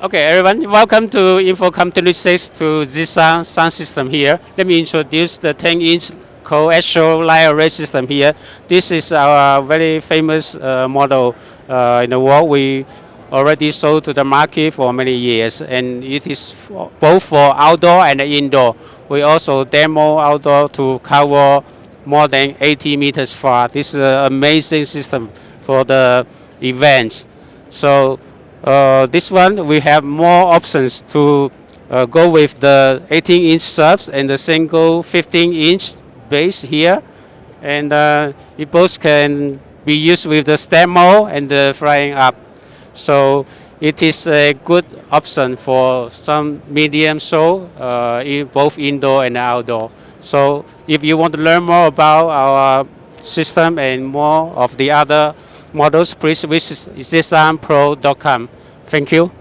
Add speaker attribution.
Speaker 1: Okay, everyone, welcome to InfoComm 26 to ZSound sound system here. Let me introduce the 10-inch coaxial light array system here. This is our very famous model in the world. We already sold to the market for many years, and it is both for outdoor and indoor. We also demo outdoor to cover more than 80 meters far. This is an amazing system for the events. So this one we have more options to go with the 18-inch subs and the single 15-inch base here, and it both can be used with the step mode and the flying up. So it is a good option for some medium show, in both indoor and outdoor. So if you want to learn more about our system and more of the other models, please visit ZSoundPro.com. Thank you.